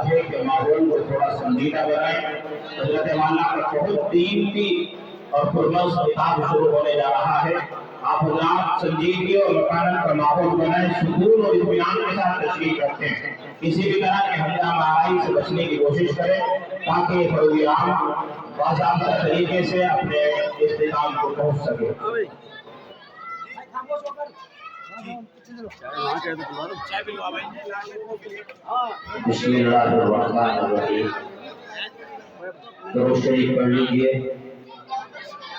ہے کہ ماحول کو تھوڑا سنجیدہ بنائیں۔ حضرت مولانا کا بہت قیمتی اور پرمست کتاب شروع ہونے جا رہا ہے۔ آپ حضرات سنجیدگی اور مکانت کا ماحول بنائیں، سکون اور اطمینان کے ساتھ تشریف رکھیں، کسی بھی طرح کے ہنگامہ آرائی سے بچنے کی کوشش کریں تاکہ یہ پروگرام باضابطہ طریقے سے اپنے اختتام کو پہنچ سکے۔ بسم اللہ الرحمن الرحیم۔ درود شریف پڑھ لیجیے۔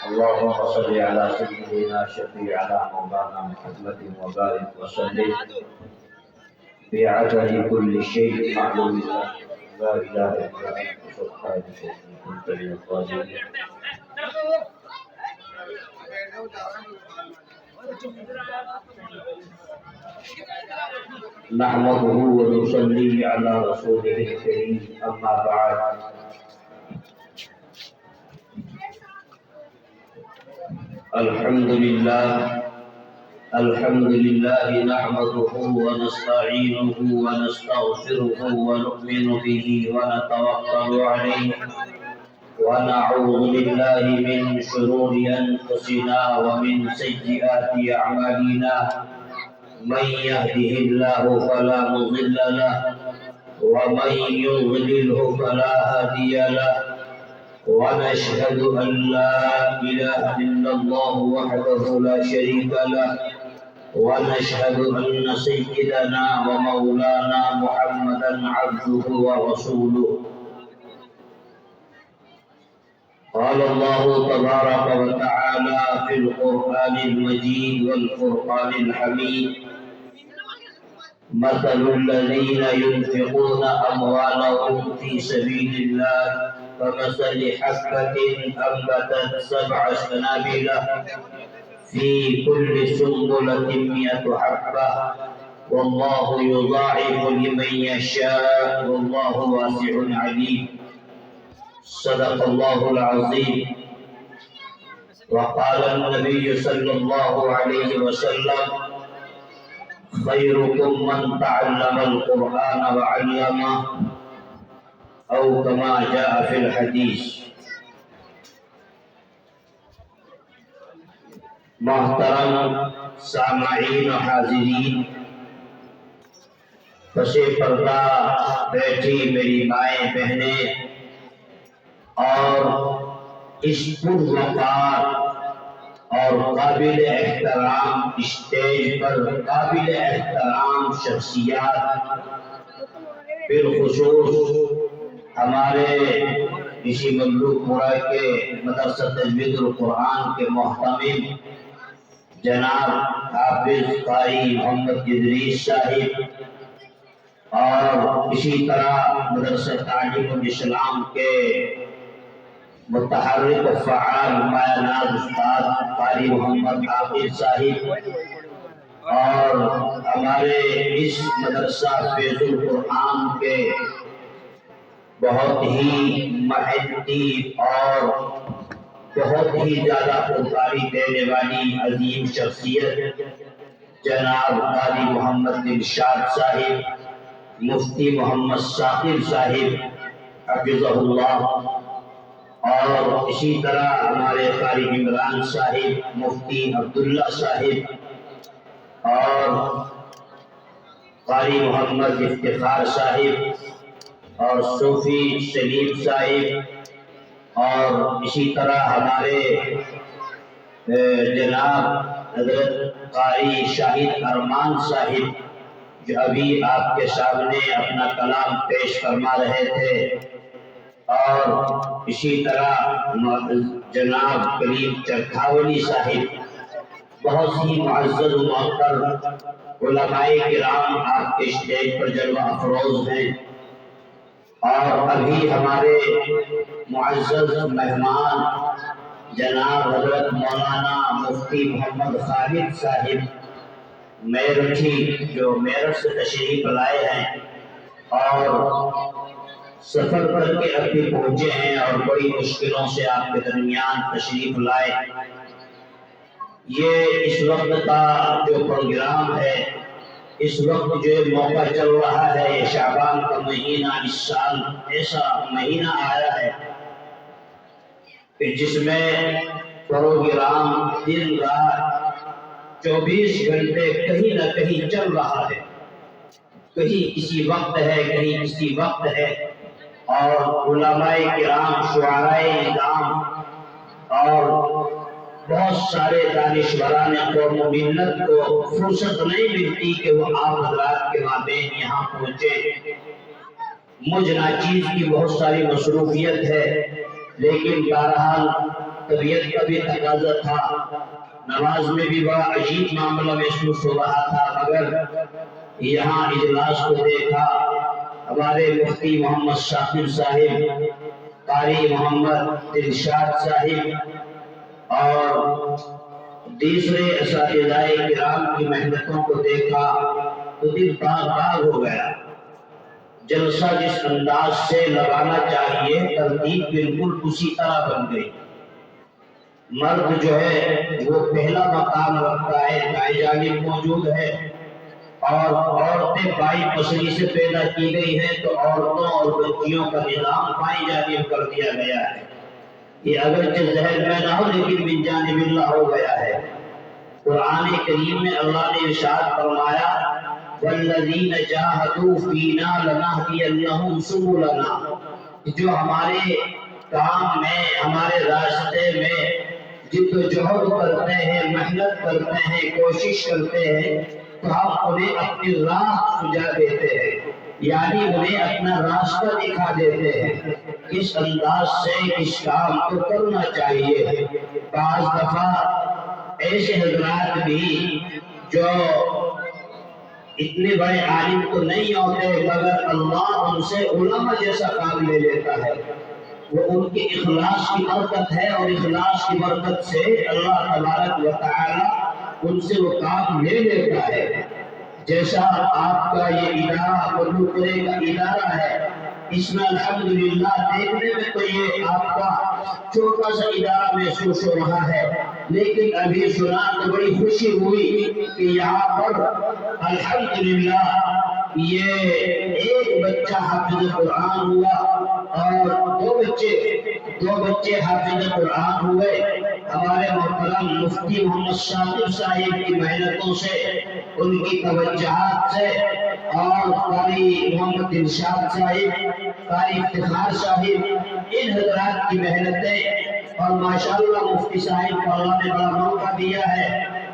اللہم صلی علی سیدنا شفیعنا مولانا محمد وبارک وسلم بعدد کل شیء معلوم لا الہ الا انت سبحانک انی کنت من الظالمین۔ نحمده ونصلي على رسوله الكريم اما بعد۔ الحمد لله نحمده ونستعينه ونستغفره ونؤمن به ونتوكل عليه ونعوذ بالله من شرور أنفسنا ومن سيئات أعمالنا، من يهده الله فلا مضل له ومن يضلله فلا هادي له، ونشهد أن لا إله إلا الله وحده لا شريك له، ونشهد أن سيدنا ومولانا محمدا عبده ورسوله۔ قال الله تبارك وتعالى في القرآن المجيد والفرقان الحميد: مثل الذين ينفقون أموالهم في سبيل الله كمثل حبة أنبتت 7 سنابل في كل سنبلة 100 حبة والله يضاعف لمن يشاء والله واسع عليم۔ صدق الله العظيم۔ وقال النبي صلى الله عليه وسلم: خيركم من تعلم القرآن وعلمه، أو كما جاء في الحديث۔ محترم سامعین و حاضرین، پس پردہ بیٹھی میری مائیں بہنیں اور اس پروقار اور قابل احترام اسٹیج پر قابل احترام شخصیات، بالخصوص ہمارے اسی مملوک پورہ کے مدرسہ تجوید القرآن کے محتمم جناب حافظ قاری محمد ادریس صاحب، اور اسی طرح مدرسہ تعلیم الاسلام کے متحرک و فعال مایہ ناز استاد قاری محمد حافظ صاحب، اور ہمارے اس مدرسہ فیض القرآن کے بہت ہی محنتی اور بہت ہی زیادہ پرکاری دینے والی عظیم شخصیت جناب قاری محمد ارشاد صاحب، مفتی محمد ثاقب صاحب حفظہ اللہ، اور اسی طرح ہمارے قاری عمران صاحب، مفتی عبداللہ صاحب، اور قاری محمد افتخار صاحب، اور صوفی سلیم صاحب، اور اسی طرح ہمارے جناب حضرت قاری شاہد ارمان صاحب جو ابھی آپ کے سامنے اپنا کلام پیش فرما رہے تھے، اور اسی طرح جناب کریم چرکھاولی صاحب، بہت ہی معزز و محترم علماء کرام آپ کے اسٹیج پر جلوہ افروز ہیں، اور ابھی ہمارے معزز مہمان جناب حضرت مولانا مفتی محمد خالد صاحب میرٹھی جو میرٹھ سے تشریف لائے ہیں اور سفر کر کے ابھی پہنچے ہیں اور بڑی مشکلوں سے آپ کے درمیان تشریف لائے۔ یہ اس وقت کا جو پروگرام ہے اس وقت جو موقع چل رہا ہے، یہ شعبان کا مہینہ، اس سال ایسا مہینہ آیا ہے کہ جس میں پروگرام دن رات 24 گھنٹے کہیں نہ کہیں چل رہا ہے، کہیں کسی وقت ہے، کہیں کسی وقت ہے، اور علماء کرام، شعراء اعظام اور بہت سارے دانشوران قوم و ملت کو فرصت نہیں ملتی کہ وہ آپ حضرات کے مابین یہاں پہنچے۔ مجھ ناچیز کی بہت ساری مصروفیت ہے، لیکن بہرحال طبیعت کا بھی تقاضا تھا، نماز میں بھی بڑا عجیب معاملہ محسوس ہو رہا تھا، مگر یہاں اجلاس کو دیکھا، ہمارے مفتی محمد شاکر صاحب، قاری محمد دلشاد صاحب اور دوسرے اساتذہ کرام کی محنتوں کو دیکھا تو دل باغ باغ ہو گیا۔ جلسہ جس انداز سے لگانا چاہیے، ترتیب بالکل اسی طرح بن گئی۔ مرد جو ہے وہ پہلا مقام رکھتا ہے، دائیں جانب موجود ہے، اور عورتیں بائیں پسلی سے پیدا کی گئی ہیں، تو عورتوں اور بچیوں کا نظام بائیں جانب کر دیا گیا ہے۔ یہ اگرچہ ذہن میں نہ ہو، لیکن من جانب اللہ ہو گیا ہے۔ قرآن کریم میں اللہ نے ارشاد فرمایا والذین جاہدوا فینا لنہدینہم سبلنا، جو ہمارے کام میں، ہمارے راستے میں جد و جہد کرتے ہیں، محنت کرتے ہیں، کوشش کرتے ہیں، تو ہم انہیں اپنی راہ سجا دیتے ہیں، یعنی انہیں اپنا راستہ دکھا دیتے ہیں۔ اس انداز سے اس کام کو کرنا چاہیے۔ بعض دفعہ ایسے حضرات بھی جو اتنے بڑے عالم تو نہیں ہوتے، مگر اللہ ان سے علماء جیسا کام لے لیتا ہے، وہ ان کے اخلاص کی برکت ہے، اور اخلاص کی برکت سے اللہ تبارک و تعالی ان سے وہ کام لے لیتا ہے۔ جیسا آپ کا یہ ادارہ بلو کرے کا ادارہ ہے، اس میں الحمدللہ دیکھنے میں تو یہ آپ کا چھوٹا سا ادارہ محسوس ہو رہا ہے، لیکن ابھی سنا تو بڑی خوشی ہوئی کہ یہاں پر الحمدللہ یہ ایک بچہ حافظ قرآن ہوا اور دو بچے حافظ قرآن ہوئے۔ ہمارے محترم مفتی محمد شاکر صاحب کی محنتوں سے، ان کی توجہات سے، اور قاری محمد دلشاد صاحب، قاری افتخار صاحب، ان حضرات کی محنتیں، اور ماشاءاللہ مفتی صاحب کو اللہ نے بڑا موقع دیا ہے،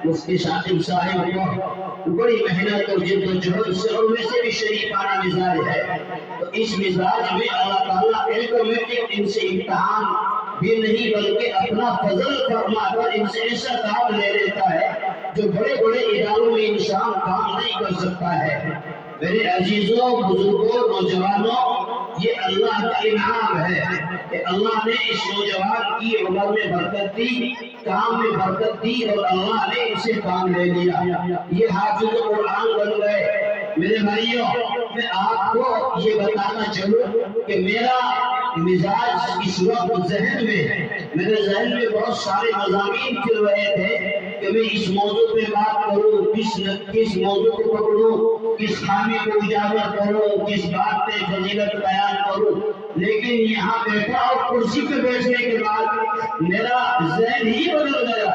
مفتی شاکر صاحب کو بڑی محنت اور جد و جہد سے، اور ویسے بھی شریفانہ مزاج ہے، تو اس مزاج میں اللہ تعالیٰ ایٹومیٹک ان سے امتحان بھی نہیں بلکہ اپنا فضل فرما کر ان سے ایسا کام لے لیتا ہے جو بڑے بڑے اداروں میں انسان کام نہیں کر سکتا ہے۔ میرے عزیزوں، بزرگوں، نوجوانوں، یہ اللہ کا انعام ہے کہ اللہ نے اس نوجوان کی عمر میں برکت دی، کام میں برکت دی، اور اللہ نے اسے کام لے لیا، یہ حافظ قرآن بن گئے۔ میرے بھائیوں، میں آپ کو یہ بتانا چاہوں کہ میرا مزاج اس وقت ذہن میں ہے، میرے ذہن میں بہت سارے مضامین چل رہے تھے کہ میں اس موضوع پہ بات کروں، کس موضوع کو پکڑوں، کس خامی کو اجاگر کروں، کس بات پہ فضیلت بیان کروں، لیکن یہاں بیٹھا اور کرسی پہ بیٹھنے کے بعد میرا ذہن ہی بدل گیا،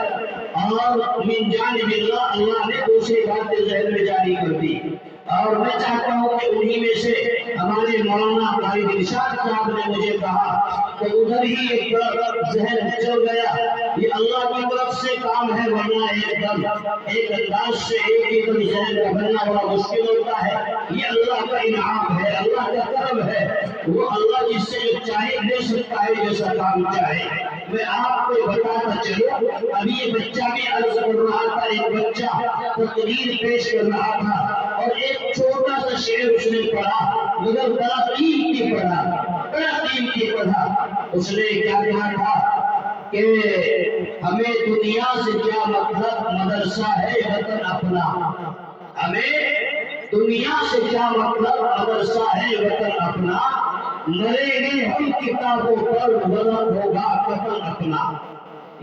اور من جانب اللہ نے دوسری باتیں ذہن میں جاری کر دی۔ اور میں چاہتا ہوں کہ انہی میں سے ہمارے مولانا قاری دلشاد صاحب نے مجھے کہا کہ ادھر ہی ایک طرف ذہن چل گیا، یہ اللہ کی طرف سے کام ہے، ورنہ ایک انداز سے ایک ہی دم ذہن کا بننا بڑا مشکل ہوتا ہے۔ یہ اللہ کا انعام ہے، اللہ کا کرم ہے، وہ اللہ جس سے جو چاہے دے سکتا ہے، جیسا کام چاہے۔ میں آپ کو بتاتا چلوں، ابھی یہ بچہ بھی عرض کر رہا تھا، ایک بچہ تقریر پیش کر رہا تھا، اور ایک چھوٹا سا شعر اس نے پڑھا، مگر بڑا قیمتی پڑھا۔ اس نے کیا کہا تھا کہ ہمیں دنیا سے کیا مطلب، مدرسہ ہے وطن اپنا، ہمیں دنیا سے کیا مطلب، مدرسہ ہے وطن اپنا، مریں گے ہم کتابوں پر، ورق ہوگا کفن اپنا۔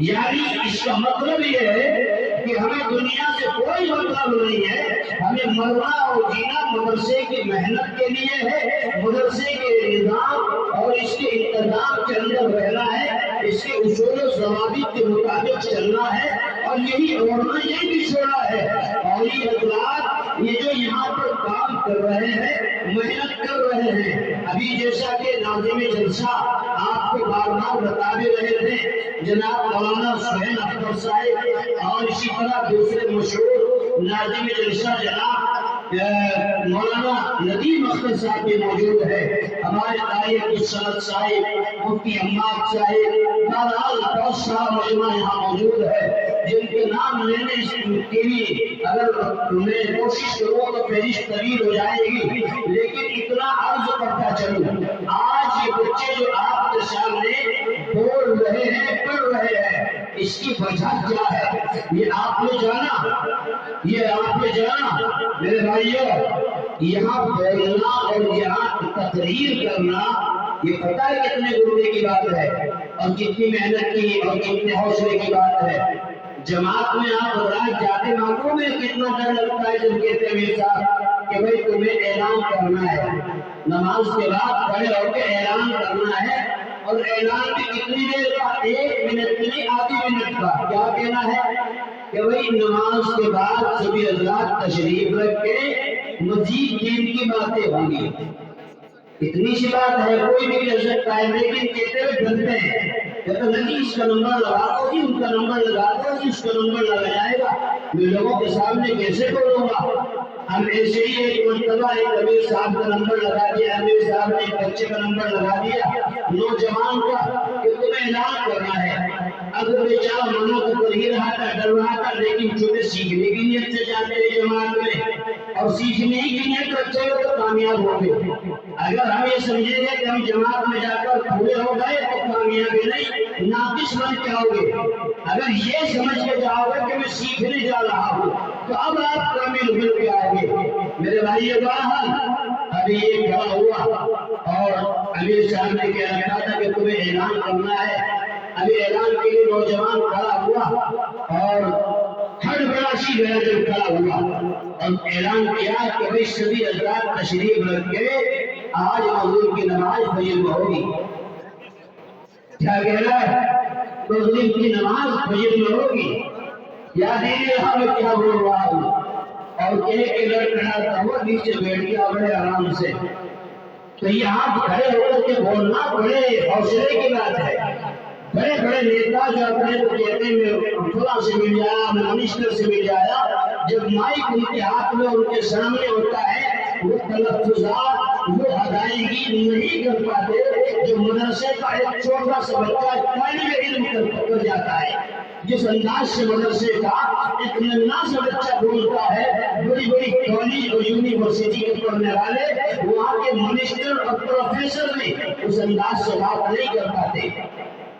یعنی اس کا مطلب یہ ہے کہ ہمیں دنیا سے کوئی مطلب نہیں ہے، ہمیں مرنا اور جینا مدرسے کی محنت کے لیے ہے، مدرسے کے نظام اور اس کے انتظام کے اندر رہنا ہے، اس کے اصول و ضوابط کے مطابق چلنا ہے، اور یہی اوڑھنا، یہی بچھوڑا ہے۔ اور یہ حضرات یہ جو یہاں پر کام کر رہے ہیں، محنت کر رہے ہیں، ابھی جیسا کہ ناظم جلسہ آپ کو بار بار بتا بھی رہے تھے، جناب مولانا سہیل اختر صاحب اور اسی طرح دوسرے مشہور ناظم جلسہ جناب مولانا ندیم اختر صاحب بھی موجود ہے، ہمارے قاری عبدالصمد صاحب، مفتی عماد صاحب، بہرحال بہت سارا مجمع یہاں موجود ہے، جن کے نام لینے کے لیے اگر میں کوشش کروں تو فہرست طویل ہو جائے گی، لیکن اتنا عرض کرتا چلوں، آج یہ بچے جو آپ کے سامنے بول رہے ہیں، پڑھ رہے ہیں، اس کی وجہ کیا ہے؟ یہ آپ نے جانا میرے بھائیوں، یہاں بولنا اور یہاں تقریر کرنا، یہ پتہ ہے کتنے گردے کی بات ہے اور کتنی محنت کی اور کتنے حوصلے کی بات ہے۔ جماعت میں آپ حضرات جاتے معلوم ہے کتنا ڈر لگتا ہے جب کہتے ہیں میرے صاحب کہ بھائی تمہیں اعلان کرنا ہے، نماز کے بعد کھڑے ہو کے اعلان کرنا ہے، اور اعلان بھی کتنی دیر کا؟ 1 منٹ نہیں، آدھی منٹ کا۔ کیا کہنا ہے کہ بھائی نماز کے بعد سبھی حضرات تشریف رکھ کے مزید دین کی باتیں ہوں گی۔ اتنی سی بات ہے، کوئی بھی کہہ سکتا ہے، لیکن کہتے ہوئے ڈرتے ہیں، کہتے نہیں اس کا نمبر لگا دو جی، ان کا نمبر لگا دو جی، اس کا نمبر لگا جائے گا، میں لوگوں کے سامنے کیسے بولوں گا؟ ہم ایسے ہی ایک مرتبہ ایک امیر صاحب کا نمبر لگا دیا، امیر صاحب نے ایک بچے کا نمبر لگا دیا، نوجوان کا، کہ تمہیں اعلان کرنا ہے۔ اگر بیچارہ منو تو کر ہی رہا تھا، ڈر رہا تھا، لیکن چونکہ سیکھنے کی نیت سے جاتے ہیں جماعت میں، اور سیکھنے کی نیت رکھتے ہو تو کامیاب ہو گئے۔ اگر ہم یہ سمجھیں گے کہ ہم جماعت میں جا کر پورے ہو گئے تو کامیابی نہیں، ناقص بن جاؤ گے۔ اگر یہ سمجھ کے جاؤ گے کہ میں سیکھنے جا رہا ہوں تو اب آپ کامل بن کے آؤ گے۔ میرے بھائی بہن، ابھی یہ کھڑا ہوا اور امیر صاحب نے کہہ رکھا تھا کہ تمہیں اعلان کرنا ہے۔ ابھی اعلان کے لیے نوجوان کھڑا ہوا اور ہڑبڑاسی گیا جب کھڑا ہوا اور اعلان کیا کہ بھائی سبھی حضرات تشریف رکھ کے آج مغرب کی نماز فجر میں ہوگی۔ کیا کہہ رہا ہے؟ مغرب کی نماز فجر میں ہوگی۔ یا دین یہاں میں کیا بول رہا ہوں؟ اور ایک لڑکا تھا وہ نیچے بیٹھ گیا بڑے آرام سے۔ تو یہاں کھڑے ہو کر کے بولنا بڑے حوصلے کی بات ہے۔ بڑے بڑے نیتا جو اپنے کو کہتے ہیں میں فلاں سے مل جایا، میں منسٹر سے مل جایا، جب مائک ان کے ہاتھ میں ان کے سامنے ہوتا ہے وہ تلفظات وہ ادائیگی نہیں کر پاتے۔ جو مدرسے کا ایک چھوٹا سا بچہ طالب علم کر جاتا ہے، جس انداز سے مدرسے کا ایک ننھا سا بچہ بولتا ہے، بڑی بڑی کالج اور یونیورسٹی کے پڑھنے والے وہاں کے منسٹر اور پروفیسر بھی اس انداز سے بات نہیں کر پاتے۔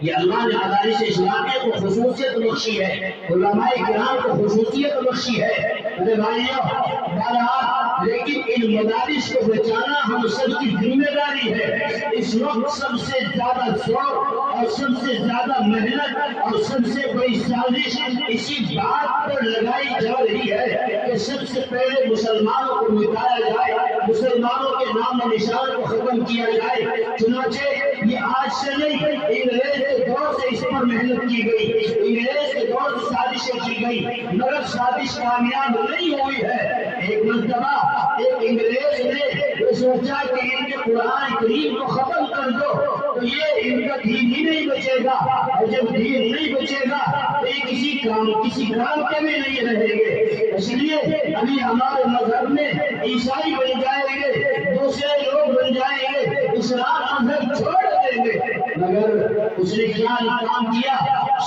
یہ اللہ نے مدارس اسلامیہ کو خصوصیت بخشی ہے، علماء کرام کو خصوصیت بخشی ہے۔ میرے بھائیوں، بہرحال لیکن ان مدارس کو بچانا ہم سب کی ذمہ داری ہے۔ اس وقت سب سے زیادہ زور اور سب سے زیادہ محنت اور سب سے بڑی سازش اسی بات پر لگائی جا رہی ہے کہ سب سے پہلے مسلمانوں کو مٹایا جائے، مسلمانوں کے نام و نشان کو ختم کیا جائے۔ چنانچہ یہ آج سے نہیں، انگریز کے دور سے اس پر محنت کی گئی، انگریز کے دور سے سازشیں کی گئی، مگر سازش کامیاب نہیں ہوئی ہے۔ ایک مرتبہ ایک انگریز نے سوچا کہ ان کے قرآن کریم کو ختم کر دو تو یہ ان کا دین ہی نہیں بچے گا، اور جب دین نہیں بچے گا تو یہ کسی کام کے بھی نہیں رہیں گے۔ اس لیے ابھی ہمارے مذہب میں عیسائی بن جائیں گے، دوسرے لوگ بن جائیں گے، اسلام مذہب چھوڑ دیں گے، مگر اس نے کیا کام کیا؟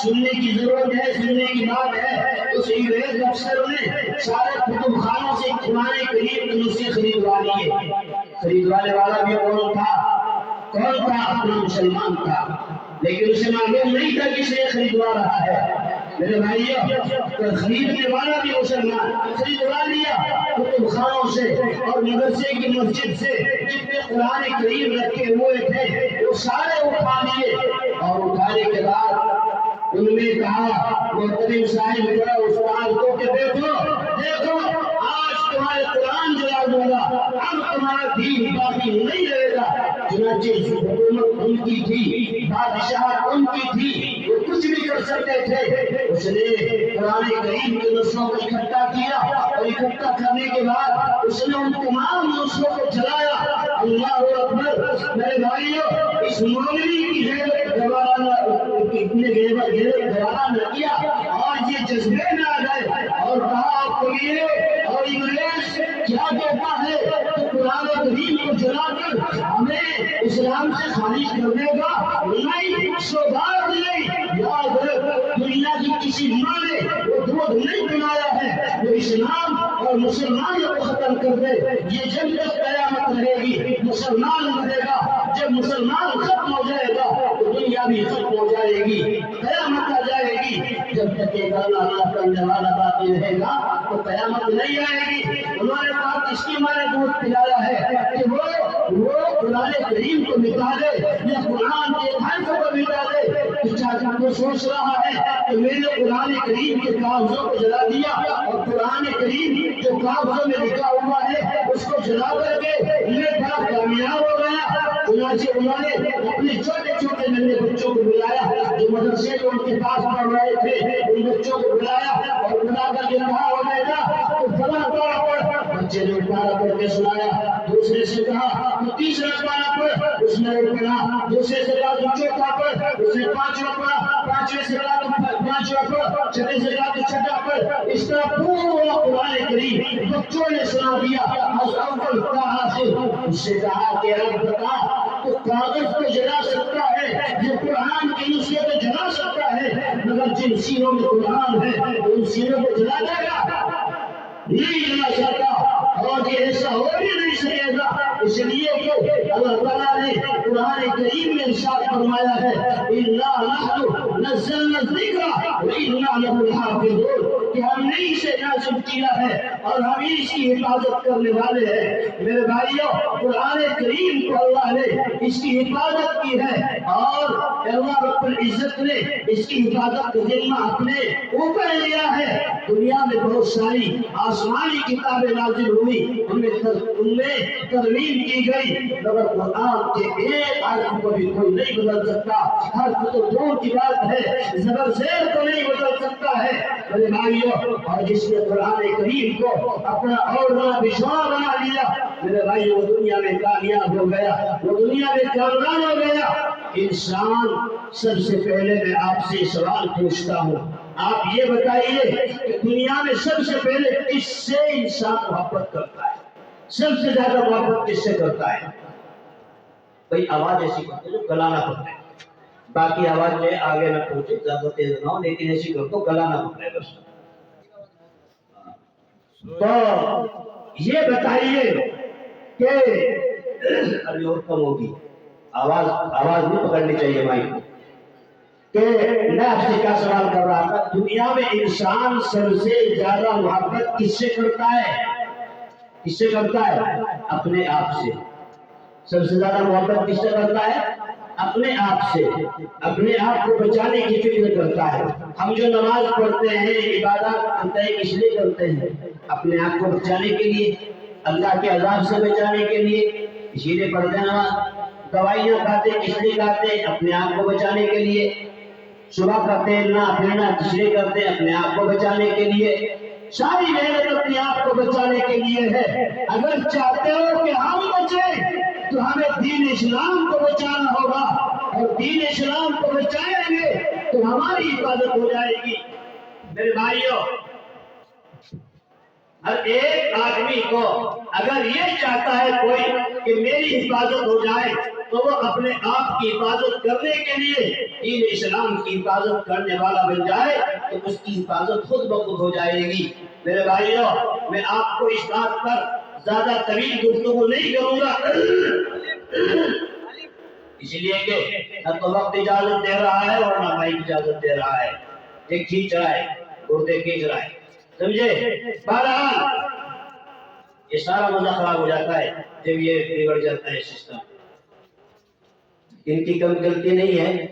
سننے کی ضرورت ہے، سننے کی بات ہے۔ اس انگریز افسر نے سارے کتب خانوں سے قرآن کریم کے نسخے خریدوا لیے۔ خریدوانے والا بھی کون تھا؟ اپنا مسلمان تھا، لیکن اسے معلوم نہیں تھا کس نے خریدوا رہا ہے۔ میرے بھائیوں، خریدنے والا بھی مسلمان، خریدوا لیا کتب خانوں سے اور مدرسے کی مسجد سے جتنے قرآن کریم رکھے ہوئے تھے وہ سارے اٹھا لیے، اور اٹھانے کے بعد ان میں کہا محترم صاحب ذرا استاد کو کہ دیکھو آج تمہارے قرآن جلا دوں گا، اب تمہارا دین باقی نہیں رہے گا۔ چنانچہ حکومت ان کی تھی، بادشاہ ان کی تھی، وہ کچھ بھی کر سکتے تھے۔ اس نے قرآن کریم کے نسخوں کو اکٹھا کیا اور اکٹھا کرنے کے بعد اس نے ان تمام نسخوں کو جلایا۔ اللہ اکبر۔ میرے بھائیوں، اس مولوی کی غیرت گوارا نہ کیا اور یہ جذبے میں آ گئے اور کہا کوئی اور انگریز کیا کہتا ہے تو قرآن کریم کو جلا کر ہمیں اسلام سے خارج کر دے گا؟ نہیں، سوگات نہیں۔ یاد رکھ، دنیا کی کسی ماں نے وہ دودھ نہیں پلایا ہے وہ اسلام اور مسلمانوں کو ختم کر دے۔ یہ جنگ تک قیامت رہے گی، مسلمان رہے گا۔ جب مسلمان ختم ہو جائے گا تو دنیا بھی ختم ہو جائے گی، قیامت آ جائے گی۔ جب تک ایک اللہ کرنے والا باقی رہے گا تو قیامت نہیں آئے گی۔ انہوں نے کہا کس کی ماں نے دودھ پلایا ہے کہ وہ قرآن کریم کو مٹا دے یا قرآن کے حرف کو مٹا دے؟ تو چاچا تو سوچ رہا ہے کہ میں نے قرآن کریم کے کاغذوں کو جلا دیا اور قرآن کریم جو کاغذوں میں لکھا ہوا ہے اس کو جلا کر کے میں بڑا کامیاب ہو گیا۔ چنانچہ انہوں نے اپنے چھوٹے چھوٹے ننھے بچوں کو بلایا جو مدرسے میں ان کے پاس پڑھ رہے تھے، ان بچوں کو بلایا اور بلا کر کے کہا ہو جائے گا تو فلاں پارا پڑھ۔ بچے نے پارا پڑھ کے سنایا، دوسرے سے کہا تو تیسرا پارا پڑھ، اس نے پڑھا۔ دوسرے سے کہا تو چوتھا پڑھ، اس نے پانچواں پڑھا۔ پانچویں سے کہا تو پانچواں پڑھ، چھٹے سے کہا تو چھٹا پڑھ۔ اس طرح پورا قرآن کریم بچوں نے سنا دیا از اول تا آخر۔ اس سے کہا کہ اب بتا تو کاغذ کو جلا سکتا ہے، یہ قرآن کی نسخے کو جلا سکتا ہے، مگر جن سینوں میں قرآن ہے ان سینوں کو جلا دے گا؟ نہیں جلا سکتا، اور یہ ایسا ہو بھی نہیں سکے گا۔ اس لیے کہ اللہ تعالیٰ نے قرآن کریم میں ارشاد فرمایا ہے اِنَّا نَحْنُ نَزَّلْنَا الذِّكْرَ وَإِنَّا لَهُ لَحَافِظُونَ، کہ ہم نے اسے نازل کیا ہے اور ہم ہی اس کی حفاظت کرنے والے ہیں۔ میرے بھائیوں، قرآن کریم کو اللہ نے اس کی حفاظت کی ہے اور اللہ رب العزت نے اس کی حفاظت کا ذمہ اپنے اوپر لیا ہے۔ دنیا میں بہت ساری آسمانی کتابیں نازل ہوئی، ان میں ترمیم کی گئی، مگر قرآن کے ایک حرف کو بھی کوئی نہیں بدل سکتا۔ حرف تو دور کی بات ہے، زبر زیر کو نہیں بدل سکتا ہے۔ میرے بھائیوں، اور جس نے قرآن کریم کو اپنا اور بشوا بنا لیا، میرے بھائی وہ دنیا میں کامیاب ہو گیا، وہ دنیا میں کامیاب ہو گیا۔ انسان، سب سے پہلے میں آپ سے سوال پوچھتا ہوں، آپ یہ بتائیے کہ دنیا میں سب سے پہلے کس سے انسان محبت کرتا ہے؟ سب سے زیادہ محبت کس سے کرتا ہے؟ بھئی آواز ایسی کرتے جو گلانا پڑتا ہے، باقی آواز میں آگے نہ پہنچے، زیادہ تیز نہ ہو، لیکن ایسی کر تو گلانا پڑتا ہے بس۔ تو یہ بتائیے کہ ابھی اور کم ہوگی آواز نہیں پکڑنی چاہیے بھائی کہ میں آپ سے کیا سوال کر رہا تھا، دنیا میں انسان سب سے زیادہ محبت کس سے کرتا ہے؟ کس سے کرتا ہے؟ اپنے آپ سے۔ سب سے زیادہ محبت کس سے کرتا ہے؟ اپنے آپ سے، اپنے آپ کو بچانے کی فکر کرتا ہے۔ ہم جو نماز پڑھتے ہیں، عبادات کرتے ہیں، کس لیے کرتے ہیں؟ اپنے آپ کو بچانے کے لیے، اللہ کے عذاب سے بچانے کے لیے، اسی لیے پڑھتے ہیں نماز۔ دوائیاں کھاتے کس لیے کھاتے ہیں؟ اپنے آپ کو بچانے کے لیے۔ صبح کا ٹہلنا پھرنا کس لیے کرتے ہیں؟ اپنے آپ کو بچانے کے لیے۔ ساری محنت اپنے آپ کو بچانے کے لیے ہے۔ اگر چاہتے ہو کہ ہم بچیں تو ہمیں دین اسلام کو بچانا ہوگا، اور دین اسلام کو بچائیں گے تو ہماری حفاظت ہو جائے گی۔ میرے بھائیوں، ہر ایک آدمی کو اگر یہ چاہتا ہے کوئی کہ میری حفاظت ہو جائے تو وہ اپنے آپ کی حفاظت کرنے کے لیے دین اسلام کی حفاظت کرنے والا بن جائے تو اس کی حفاظت خود بخود ہو جائے گی۔ میرے بھائیوں، میں آپ کو اس بات پر زیادہ طویل گفتگو نہیں کروں گا، اس لیے کہ نہ تو وقت اجازت دے رہا ہے اور نہ مائک اجازت دے رہا ہے، ایک کھینچ رہا ہے، گردے کھینچ رہا ہے، سمجھے؟ بہرحال یہ سارا مزہ خراب ہو جاتا ہے جب یہ بگڑ جاتا ہے سسٹم۔ ان کی کم غلطی نہیں ہے،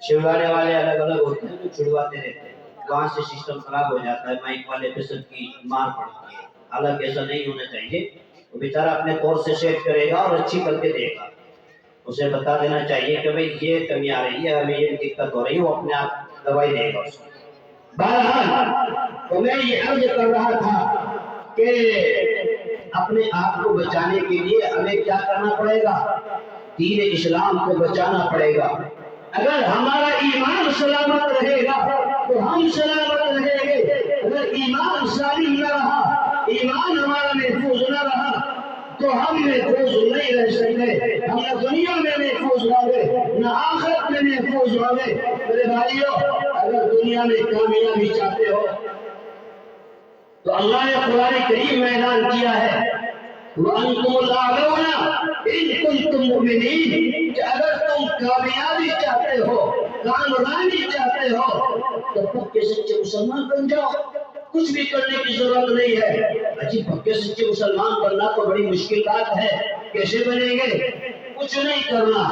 چھڑوانے والے الگ الگ ہوتے ہیں جو چھڑواتے رہتے ہیں، وہاں سے سسٹم خراب ہو جاتا ہے، مائک والے پہ سب کی مار پڑتی ہے۔ حالانکہ ایسا نہیں ہونا چاہیے، وہ بیچارہ اپنے طور سے سیٹ کرے گا اور اچھی کر کے دے گا، اسے بتا دینا چاہیے کہ بھئی یہ کمی آ رہی ہے، ہمیں یہ دقت ہو رہی ہے، وہ اپنے آپ دوائی دے گا اس کو۔ بہرحال تو میں یہ عرض کر رہا تھا کہ اپنے آپ کو بچانے کے لیے ہمیں کیا کرنا پڑے گا؟ دین اسلام کو بچانا پڑے گا۔ اگر ہمارا ایمان سلامت رہے گا تو ہم سلامت رہیں گے، اگر ایمان سالم نہ رہا، ایمان ہمارا محفوظ نہ رہا تو ہم محفوظ نہیں رہ سکتے، ہم نہ دنیا میں محفوظ ہوں گے نہ آخرت میں محفوظ ہوں گے۔ میرے بھائیو، اگر دنیا میں کامیابی چاہتے ہو تو اللہ نے قرآن کریم میں اعلان کیا ہے وَأَنْتُمُ الْأَعْلَوْنَ إِن كُنتُم مُّؤْمِنِينَ، کہ اگر تم کامیابی چاہتے ہو، کامرانی چاہتے ہو تو پکے سچے مسلمان بن جاؤ، کچھ بھی کرنے کی ضرورت نہیں ہے۔ اچھی پکے سچے مسلمان بننا تو بڑی مشکل بات ہے، کیسے بنیں گے؟ کچھ نہیں کرنا۔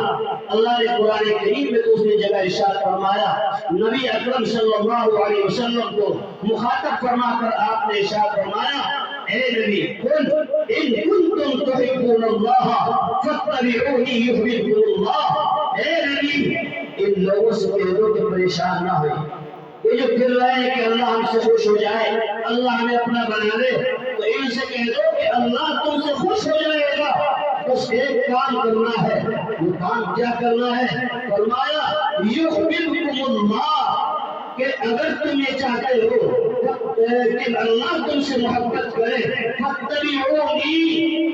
اللہ نے قرآن کریم میں دوسری جگہ ارشاد فرمایا، نبی اکرم صلی اللہ علیہ وسلم کو مخاطب فرما کر آپ نے ارشاد فرمایا، اے نبی قل ان کنتم تحبون اللہ فاتبعونی یحببکم اللہ۔ اے نبی ان لوگوں سے کہہ دو کہ پریشان نہ ہوئے، یہ جو پھر رہے ہیں کہ اللہ ہم سے خوش ہو جائے، اللہ ہمیں اپنا بنا لے، تو ان سے کہہ دو کہ اللہ تم سے خوش ہو جائے گا، بس ایک کام کرنا ہے۔ وہ کام کیا کرنا ہے؟ فرمایا یحببکم اللہ، کہ اگر تم یہ چاہتے ہو کہ اللہ تم سے محبت کرے، فاتبعونی،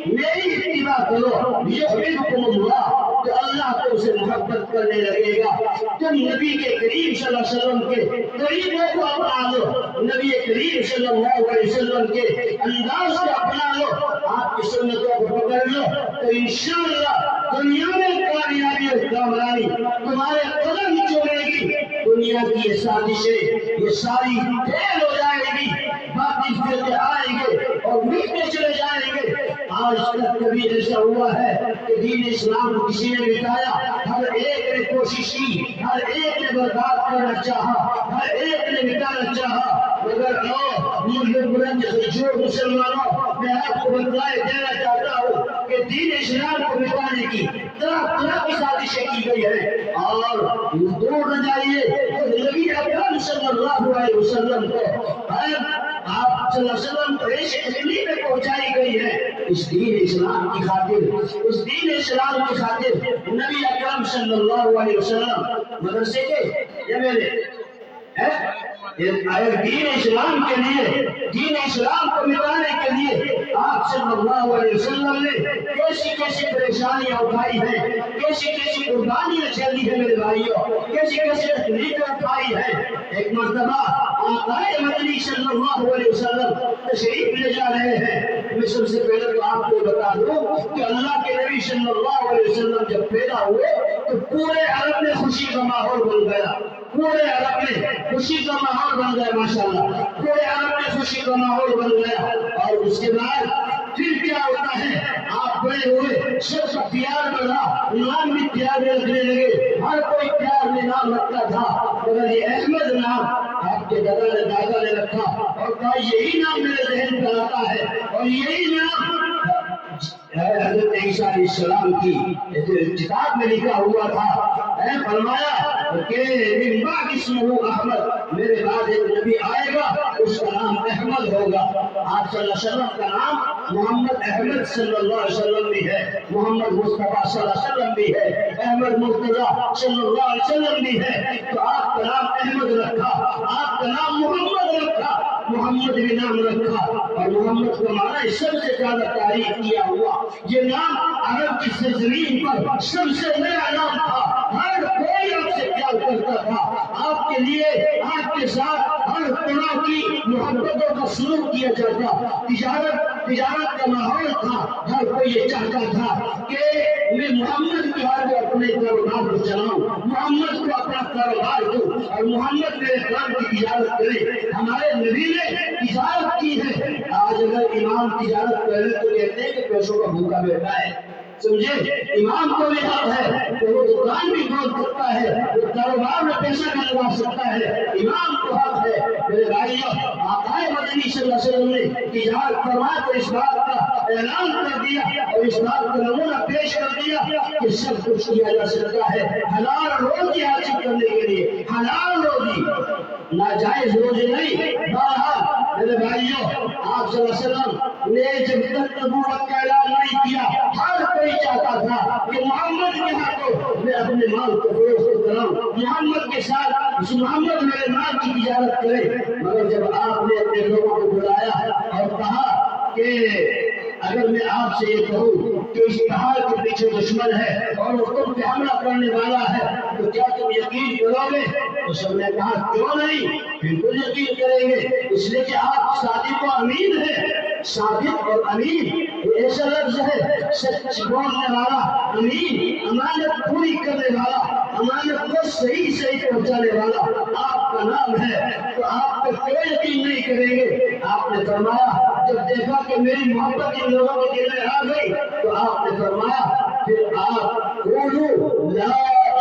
میری اتباع کرو، یحببکم اللہ، تو اللہ تم سے محبت کرنے لگے گا۔ تم نبی کے کریم صلی اللہ علیہ وسلم کے طریقوں کو اپنا لو، نبی کریم صلی اللہ علیہ وسلم کے انداز کو اپنا لو، آپ کی سنتوں کو پکڑ لو، تو انشاءاللہ دنیا میں کامیابی اور کامرانی تمہارے قدم چومے گی۔ دنیا کی یہ سازشیں یہ ساری فیل ہو جائے گی، باقی فرقے آئیں گے اور مٹتے چلے جائیں گے۔ آج تک کبھی ایسا ہوا ہے کہ دین اسلام کو کسی نے مٹایا؟ ہر ایک نے کوشش کی، ہر ایک نے برباد کرنا چاہا، ہر ایک نے مٹانا چاہا، مگر ملک بلند جو مسلمانوں، میں آپ کو بتلائے دینا چاہتا ہوں کہ دین اسلام کو مٹانے کی طرح طرح کی سازشیں کی گئی ہے، اور دور نہ جائیے نبی اکرم صلی اللہ علیہ وسلم کو آپ صلی اللہ علیہ وسلم کو ایسی تکلیفیں پہنچائی گئی ہے، اس دین اسلام کی خاطر، اس دین اسلام کی خاطر نبی اکرم صلی اللہ علیہ وسلم مدرسے کے یا میرے دین اسلام کے لیے، دین اسلام کو مٹانے کے لیے آپ صلی اللہ علیہ وسلم نے کیسی کیسی پریشانیاں اٹھائی ہیں، کیسی کیسی قربانیاں چلی ہیں میرے بھائیوں، کیسی کیسی تکلیفیں اٹھائی ہیں۔ ایک مرتبہ آقا مدنی صلی اللہ علیہ وسلم تشریف لے جا رہے ہیں۔ میں سب سے پہلے تو آپ کو بتا دوں کہ اللہ کے نبی صلی اللہ علیہ وسلم جب پیدا ہوئے تو پورے عرب میں خوشی کا ماحول بن گیا، پورے عرب میں خوشی کا ماحول بن گیا، ماشاءاللہ پورے عرب میں خوشی کا ماحول بن گیا۔ اور اس کے بعد پھر کیا ہوتا ہے، آپ بڑے ہوئے، سب کا پیار بڑھا، نام بھی پیار میں رکھنے لگے، ہر کوئی پیار میں نام رکھتا تھا، مگر یہ احمد نام آپ کے دادا نے رکھا اور کہا یہی نام میرے ذہن پر آتا ہے، اور یہی نام حضرت عیسیٰ علیہ السلام کی کتاب میں لکھا ہوا تھا۔ فرمایا کہ من بعد اسمہ احمد، میرے بعد ایک نبی آئے گا اس کا نام احمد ہوگا۔ آپ صلی اللہ علیہ وسلم کا نام محمد احمد صلی اللہ علیہ وسلم بھی ہے، محمد مصطفیٰ صلی اللہ علیہ وسلم بھی ہے، احمد مرتضیٰ صلی اللہ علیہ وسلم بھی ہے، تو آپ کا نام احمد رکھا، آپ کا نام محمد رکھا، محمد بھی نام رکھا، اور محمد کا معنی سب سے زیادہ تعریف کیا ہوا، یہ نام عرب کی سرزمین پر سب سے نیا نام تھا، ہر کوئی آپ سے پیار کرتا تھا، آپ کے لیے آپ کے ساتھ ہر طرح کی محبتوں کا سلوک کیا جاتا، تجارت کا ماحول تھا، ہر کوئی یہ چاہتا تھا کہ میں محمد کے ہاتھ میں اپنے کاروبار کو چلاؤں، محمد کو اپنا کاروبار دوں اور محمد میرے کام کی تجارت کرے۔ ہمارے نبی نے تجارت کی ہے۔ آج اگر امام تجارت کرے تو کہتے ہیں کہ پیسوں کا بھوکا بیٹھا ہے، سمجھے؟ امام کو بھی حق ہے کہ وہ دکان بھی کھول سکتا ہے، وہ کاروبار میں پیسہ بھی لگا سکتا ہے، امام کو حق ہے۔ میرے بھائیوں، آقا مدنی صلی اللہ علیہ وسلم نے ایجاد فرمایا تو اس بات کا اعلان کر دیا اور اس بات کا نمونہ پیش کر دیا کہ سب کچھ کیا جا سکتا ہے حلال روزی حاصل کرنے کے لیے، حلال روزی، ناجائز روزی نہیں۔ بہرحال میرے بھائیوں، آپ صلی اللہ علیہ وسلم نے جب تک نبوت کا اعلان نہیں کیا، ہر کوئی چاہتا تھا کہ محمد کے ہاتھوں میں اپنے مال کو فروخت کراؤں، محمد کے ساتھ محمد میرے مال کی تجارت کرے۔ مگر جب آپ نے اپنے لوگوں کو بلایا اور کہا کہ اگر میں آپ سے یہ کہوں کہ اس پہاڑ کے پیچھے دشمن ہے اور وہ تم پہ حملہ کرنے والا ہے تو کیا تم یقین کرو گے؟ تو سب نے کہا کیوں نہیں، بالکل یقین کریں گے، اس لیے کہ آپ صادق و امین ہیں۔ صادق اور امین ایسا لفظ ہے، سچ بولنے والا، امین امانت پوری کرنے والا، امانت کو صحیح پہنچانے والا آپ کا نام ہے، تو آپ پہ کوئی یقین نہیں کریں گے۔ آپ نے فرمایا جب دیکھا کہ میری محبت ان لوگوں کے دل میں آ گئی تو آپ نے فرمایا پھر آپ قولوا لا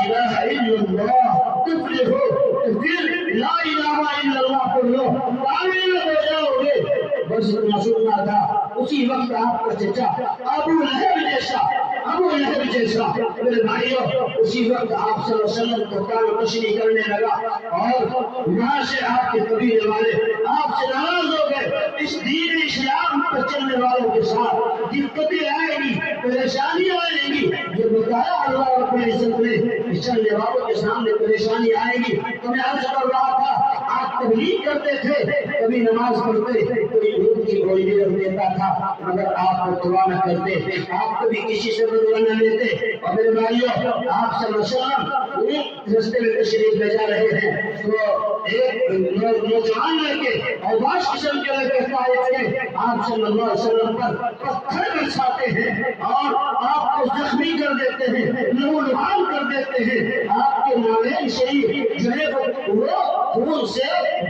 الہ الا اللہ تفلحوا، تو پھر لا الہ الا اللہ پڑھ لو، کامیاب ہو جاؤ گے۔ بس اتنا سننا تھا، اسی وقت آپ کا چچا ابو لہب جیسا میرے بھائیوں اسی وقت آپ صلی اللہ علیہ وسلم کو کان تشریح کرنے لگا اور وہاں سے آپ کے قبیلے والے آپ سے ناراض ہو گئے۔ اس دین اسلام پر چلنے والوں کے ساتھ دقتیں آئیں گی، پریشانیاں آئیں گی، یہ بتایا اللہ رب العزت نے، چلنے والوں کے سامنے پریشانی آئے گی۔ تو میں عرض کر رہا تھا آپ تبلیغ کرتے تھے، کبھی نماز پڑھتے، کوئی دودھ کی گولی بھی رکھ دیتا تھا، مگر آپ کو دعا نہ کرتے، آپ کبھی کسی سے بدلہ نہ لیتے۔ اور میرے بھائیوں آپ صلی اللہ علیہ وسلم رستے میں تشریف لے جا رہے ہیں تو ایک نوجوان لڑکے اور باش قسم کے لڑکے آپ صلی اللہ علیہ وسلم پر پتھر برساتے ہیں اور آپ کو زخمی کر دیتے ہیں، لہولہان کر دیتے ہیں، آپ کے نالین شریف جو ہے وہ خون سے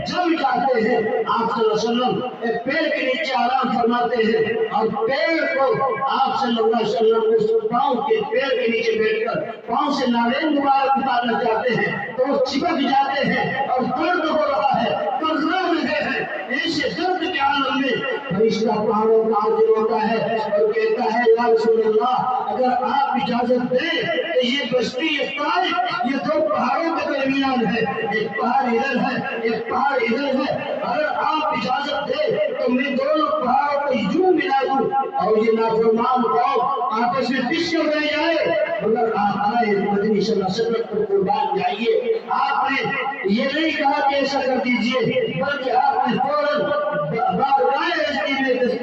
جم جاتے ہیں۔ آپ صلی اللہ علیہ وسلم ایک پیڑ کے نیچے آرام فرماتے ہیں اور پیڑ کو آپ صلی اللہ علیہ وسلم اس پاؤں کے پیڑ کے نیچے بیٹھ کر پاؤں سے نالین مبارک اتارنا چاہتے ہیں تو وہ چپک جاتے ہیں اور درد ہو رہا ہے، کرنا رہے ہیں۔ ایسے درد کے عالم میں فرشتہ پہاڑوں کا حاضر ہوتا ہے اور کہتا ہے یا رسول اللہ اگر آپ اجازت دیں تو یہ بستی طائف یہ دو پہاڑوں کے درمیان ہے، ایک پہاڑ ادھر ہے ایک پہاڑ ادھر ہے، اگر آپ اجازت دیں تو میں دونوں پہاڑوں کو یوں ملا دوں اور یہ نافرمان قوم آپس میں پسکر رہ جائے۔ مگر آپ آئے مدنی صلی اللہ علیہ وسلم کو قربان جائیے، آپ نے یہ نہیں کہا کہ ایسا کر دیجئے بلکہ آپ نے فوراً بارگاہ رزقی میں دست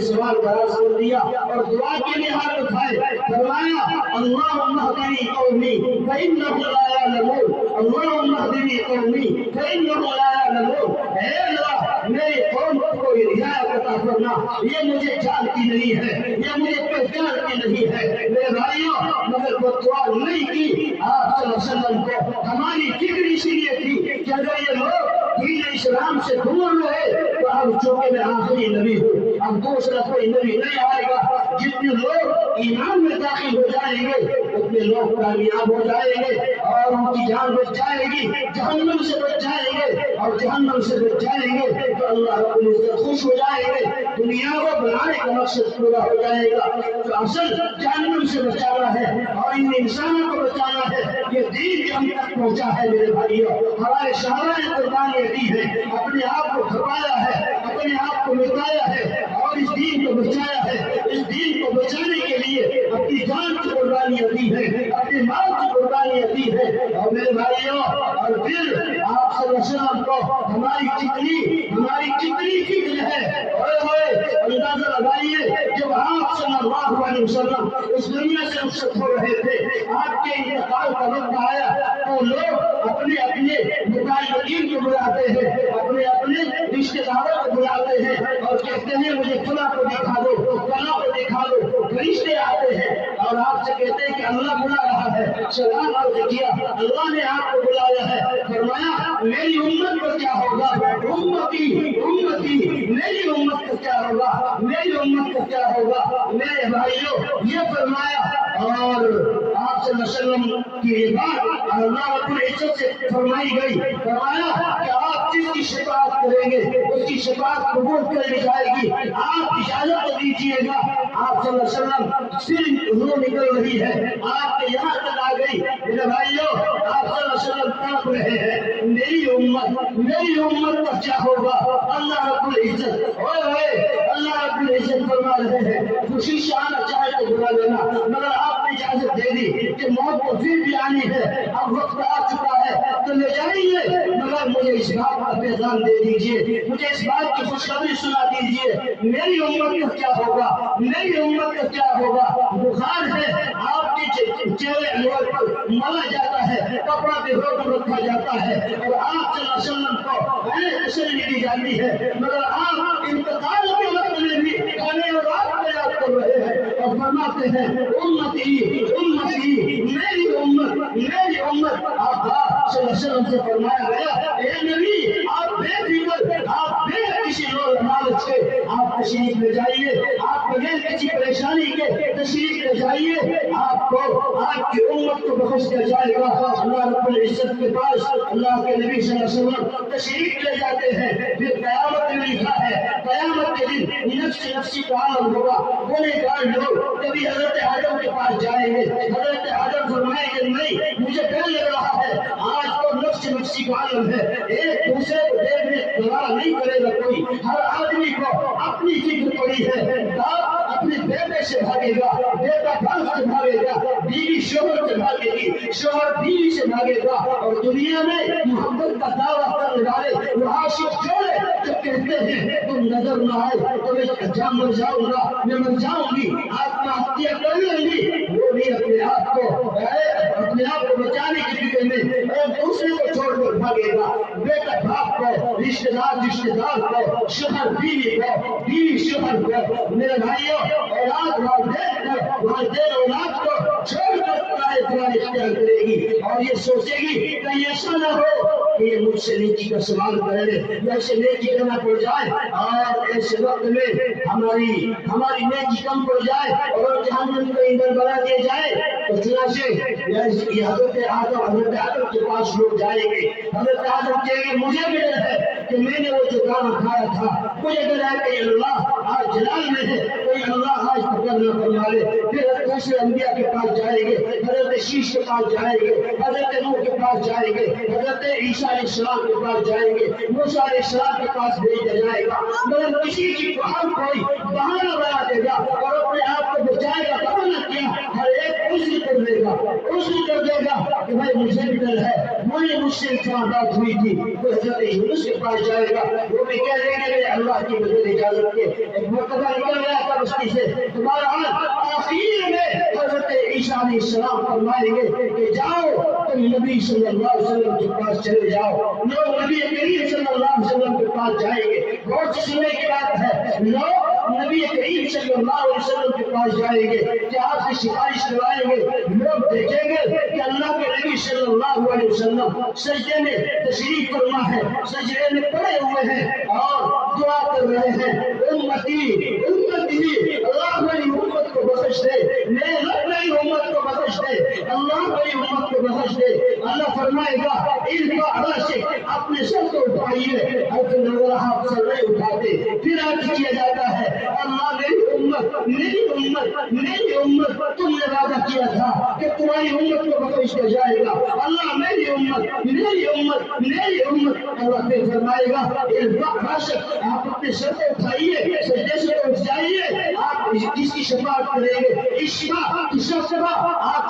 سوال دراز کر دیا اور دعا کے لیے ہاتھ اٹھائے، فرمایا اللہم اہدنی قومی فإنہم لا یعلمون، اللہم اہدنی قومی فإنہم لا یعلمون، اے اللہ میری قوم کو ہدایت عطا کرنا، یہ مجھے جانتی نہیں ہے، یہ مجھے پہچانتی نہیں ہے۔ میرے بھائیوں مگر وہ دعا نہیں کی، آپ صلی اللہ علیہ وسلم کو ہماری فکر اسی لیے تھی کہ اگر یہ لوگ دین اسلام سے دور رہے تو اب چونکہ میں آخری نبی ہوں، اب دوسرا کوئی نبی نہیں آئے گا، جتنے لوگ ایمان میں داخل ہو جائیں گے اتنے لوگ کامیاب ہو جائیں گے اور ان کی جان بچ جائے گی، جہنم سے بچ جائیں گے اور جہنم سے بچ جائیں گے تو اللہ رب العزت خوش ہو جائیں گے، دنیا کو بنانے کا مقصد پورا ہو جائے گا۔ تو اصل جہنم سے بچانا ہے اور ان انسانوں کو بچانا ہے، یہ دین جو ہم تک پہنچا ہے میرے بھائیوں، ہمارے شاہراہ نے قربانی دی ہے، اپنے آپ کو کھپایا ہے، اپنے آپ کو مٹایا ہے اور اس دین کو بچایا ہے۔ اس دین کو بچانے کے لیے اپنی جان کی قربانیاں دی ہے، اپنے مال کی قربانیاں دی ہے۔ اور میرے بھائیوں اور پھر آپ صلی اللہ علیہ وسلم کو ہماری کتنی فکر ہے، اندازہ لگائیے جب آپ صلی اللہ علیہ وسلم اس دنیا سے رخصت ہو رہے تھے، آپ کے انتقال کا وقت آیا تو لوگ اپنے متعلقین کو بلاتے ہیں، اپنے رشتے داروں کو بلاتے ہیں اور کہتے ہیں مجھے فلاں کو دکھا دو، فلاں کو دکھا دو، فرشتے آتے ہیں اور آپ سے کہتے ہیں کہ اللہ بلا رہا ہے، سلام عرض کیا، اللہ نے آپ کو بلایا ہے، فرمایا میری امت کا کیا ہوگا، امتی امتی، میری امت کا کیا ہوگا، میری امت کا کیا ہوگا میرے بھائیوں، یہ فرمایا۔ اور آپ صلی اللہ علیہ وسلم کی یہ بات اللہ رب العزت سے فرمائی گئی، فرمایا کہ آپ جس کی شفاعت کریں گے اس کی شفاعت قبول کر لی جائے گی، آپ اجازت دیجیے گا۔ آپ صلی اللہ علیہ وسلم صرف روح نکل رہی ہے، آپ کے یہاں تک آ گئی۔ میرے بھائیوں، آپ صلی اللہ علیہ وسلم تڑپ رہے ہیں، میری امت کا کیا ہوگا، اللہ رب العزت اللہ رب العزت فرما رہے ہیں خوشی سے آنا چاہے تو بلا لینا، مگر آپ نے اجازت دے دی کہ موت کو پھر بھی آنی ہے، اب وقت آ چکا ہے تو لے جائیے، مگر مجھے اس بات کا پیغام دے دیجیے، مجھے اس بات کی خوشخبری سنا دیجیے، میری امت کا کیا ہوگا، میری امت کا کیا ہوگا۔ بخار ہے، آپ کے چہرے انور پر ملا جاتا ہے، کپڑا بھگو کر رکھا جاتا ہے، اور آپ صلی اللہ علیہ وسلم کو تسلی دی جاتی ہے، مگر آپ انتقال کے وقت میں بھی کھانے اور رات کو یاد کر رہے ہیں اور فرماتے ہیں امتی امتی، میری امت۔ آپ صلی اللہ علیہ وسلم سے فرمایا گیا اے نبی، آپ بے فکر، آپ بے کسی لالچ کے آپ تشریف لے جائیے، آپ بغیر کسی پریشانی کے تشریف لے جائیے، آپ کو آپ کی امت کو بخش دیا جائے گا۔ اللہ رب العزت کے پاس اللہ کے نبی صلی اللہ علیہ وسلم تشریف لے جاتے ہیں، پھر قیامت میں لکھا ہے قیامت کے دن نفسی کا عالم ہوگا، گنہگار لوگ کبھی حضرت آدم کے پاس جائیں گے، حضرت آدم فرمائیں گے نہیں مجھے ڈر لگ رہا ہے، آج تو نفسی کا عالم ہے، ایک دوسرے کو دیکھنے دوبارہ نہیں کرے گا کوئی، ہر آدمی کو اپنی فکر پڑی ہے، باپ اپنے بیٹے سے بھاگے گا، بیٹا باپ سے بھاگے گا، بیوی شوہر سے بھاگے گی، شوہر بیوی سے بھاگے گا، اور دنیا میں محبت کا دعویٰ کرنے والے وہ عاشق جوڑے جو کہتے ہیں تم نظر نہ آئے تو میں مر جاؤں گا، میں مر جاؤں گی، آتما ہتیا کر لوں گی، وہ بھی اپنے آپ کو بچانے کی فکر میں ایک دوسرے کو چھوڑ کر بھاگے گا، بیٹا باپ کو، رشتے دار کو، شوہر بیوی کو، بیوی شوہر کو۔ میرے بھائیوں، اولاد والدین اولاد کو چھوڑ کر پرائے اختیار کرے گی، اور یہ سوچے گی کہ ایسا نہ ہو کہ یہ مجھ سے نیکی کا سوال کرے یا اسے نیکی کرنا پڑ جائے، اور ایسے وقت میں ہماری نیکی کم پڑ جائے اور جہنم کو ایندھن بنا دیا جائے، تو چنانچہ یہ حضرت آدم کے پاس لوگ جائیں گے، حضرت آدم کہیں گے مجھے بھی ڈر ہے کہ میں نے وہ جو گانا کھایا تھا، مجھے ڈر ہے کہ اللہ آج جلال میں ہے، کوئی اللہ آج پکڑ نہ فرما لے۔ پھر دوسرے انبیاء کے پاس جائیں گے، حضرت شیش کے پاس جائیں گے، حضرت نوح کے پاس جائیں گے، حضرت عیسیٰ علیہ السلام کے پاس جائیں گے، موسیٰ علیہ السلام کے پاس بھیجا جائے گا، مگر کسی کی کوئی بہانہ بنا دے گا اور اپنے آپ کو بچائے گا، بہانہ کیا، ہر ایک عذر کر دے گا کہ بھائی مجھے بھی ڈر ہے، مجھ سے اتنا بات ہوئی تھی۔ تو حضرت یونس کے پاس جائے گا، وہ بھی کہہ دیں گے اللہ کی بغیر اجازت کے ایک مرتبہ نکل گیا تھا بستی سے، تمہارا آخر میں حضرت عیسیٰ علیہ السلام فرمائیں گے کہ جاؤ تم نبی صلی اللہ علیہ وسلم کے پاس چلے جاؤ، لوگ نبی کریم صلی اللہ علیہ وسلم کے پاس جائیں گے، غور سے سننے کی بات ہے، لوگ نبی کریم صلی اللہ علیہ وسلم کے پاس جائیں گے کہ آپ سے سفارش کروائیں گے، لوگ دیکھیں گے کہ اللہ کے نبی صلی اللہ علیہ وسلم سجدے میں تشریف فرما ہے، سجدے میں پڑے ہوئے ہیں اور دعا کر رہے ہیں امتی اللہ میری امت کو بخش دے، میری امت کو بخش دے، اللہ میری امت کو بخش دے۔ اللہ فرمائے گا ارفع رأسک، اپنے سر کو اٹھائیے، اگر آپ سر نہیں اٹھاتے پھر عرض کیا جاتا ہے اللہ میری امت تم نے وعدہ کیا تھا کہ تمہاری امت کو بخش دیا جائے گا، اللہ میری امت اللہ پھر فرمائے گا ارفع رأسک، آپ اپنے سر کو اٹھائیے، سجدے سے اٹھ جائیے، آپ جس کی شفاعت کریں گے آپ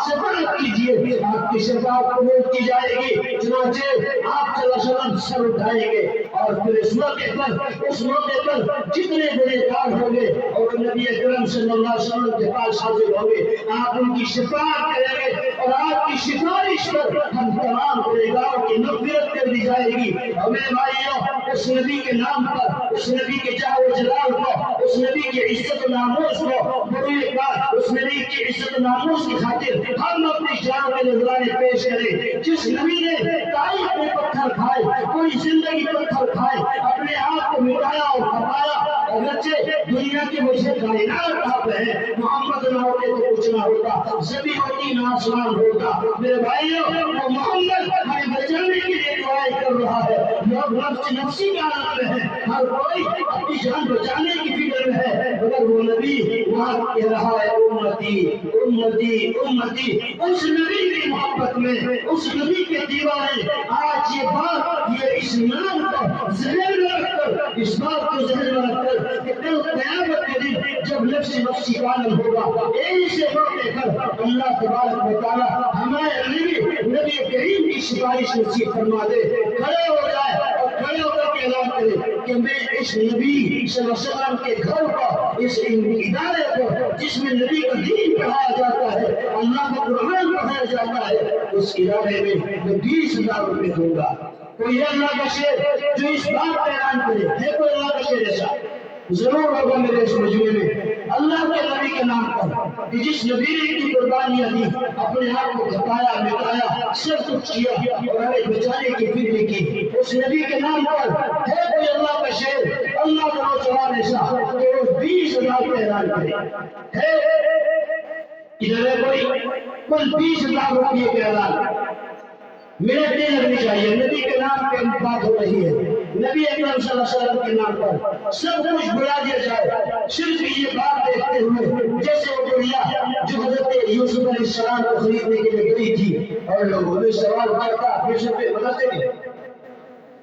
شفاعت کیجیے، آپ کی شفاعت قبول کی جائے گی، چنانچہ آپ صلی اللہ علیہ وسلم سر اٹھائیں گے، اور پھر اس موقع پر جتنے بڑے کار ہوں گے اور نبی اکرم صلی اللہ علیہ وسلم کے پاس حاضر ہوں گے، آپ ان کی شفاعت کریں گے اور آپ کی سفارش پر ہم تمام گنہگاروں کی مغفرت کر دی جائے گی۔ اور میرے بھائیوں، اس نبی کے نام پر، اس نبی کے جاہ و جلال کو، اس نبی کی عزت و ناموس کو بروئے کار، اس نبی کی عزت و ناموس کی خاطر ہم اپنی جان کے نذرانے پیش کریں۔ جس نبی نے طائف میں پتھر کھائے، کوئی زندگی پتھر کھائے، اپنے آپ کو مٹایا اور کھپایا، اگرچہ دنیا کی وجہ کائنات آپ ہے، محمد نہ ہوتے تو کچھ نہ ہوتا، زمین ہوتی نہ آسمان ہوتا۔ میرے بھائیوں، وہ محمد ہمیں بچانے کے لیے دعائیں کر رہا ہے۔ لوگ نفس نفسی کے حالت میں ہے، ہر کوئی اپنی جان بچانے کی فکر میں ہے، مگر وہ نبی وہاں کہہ رہا ہے امتی امتی امتی۔ اس نبی کی محبت میں، اس نبی کے دیوانے آج یہ بات، یہ اس نام کو ذہن میں رکھ کر، اس بات کو ذہن میں رکھ کر کہ کل قیامت کے دن جب نفس نفسی کا عالم ہوگا، ایسے موقع پر اللہ تبارک و تعالی ہمارے نبی کریم کی سفارش نصیب فرما دے، کھڑے ہو جائے اور کھڑے ہو کر کے اعلان کرے کہ میں اس نبی صلی اللہ علیہ وسلم کے گھر کو، اس ادارے کو جس میں نبی کا دین پڑھایا جاتا ہے، اللہ کا قرآن پڑھایا جاتا ہے، اس ادارے میں میں 20,000 روپے دوں گا۔ کوئی ہے اللہ کا شیر جو اس بات کا اعلان کرے؟ ہے کوئی اللہ کا شیر ایسا؟ ضرور ہوگا میرے اس مجمع میں۔ اللہ کے نبی کے نام پر کہ جس نبی نے کی قربانیاں دی، اپنے آپ کو گھٹایا مٹایا، سب کچھ کیا اور ہمیں بچانے کی فکر کی، اس نبی کے نام پر ہے کوئی اللہ کا شیر، اللہ کا نوجوان ایسا کہ وہ 20,000 کا اعلان کرے؟ ہے ادھر ہے کوئی 20,000 روپئے کا اعلان؟ منٹ نہیں لگنی چاہیے، نبی کے نام پہ بات ہو رہی ہے، نبی اکرم صلی اللہ علیہ وسلم کے نام پر سب کچھ بلا دیا جائے، صرف یہ بات دیکھتے ہوئے جیسے وہ گڑیا جو حضرت یوسف علیہ السلام کو خریدنے کے لیے گئی تھی اور لوگوں نے سوال کرتا پھر سے بدلتے گئے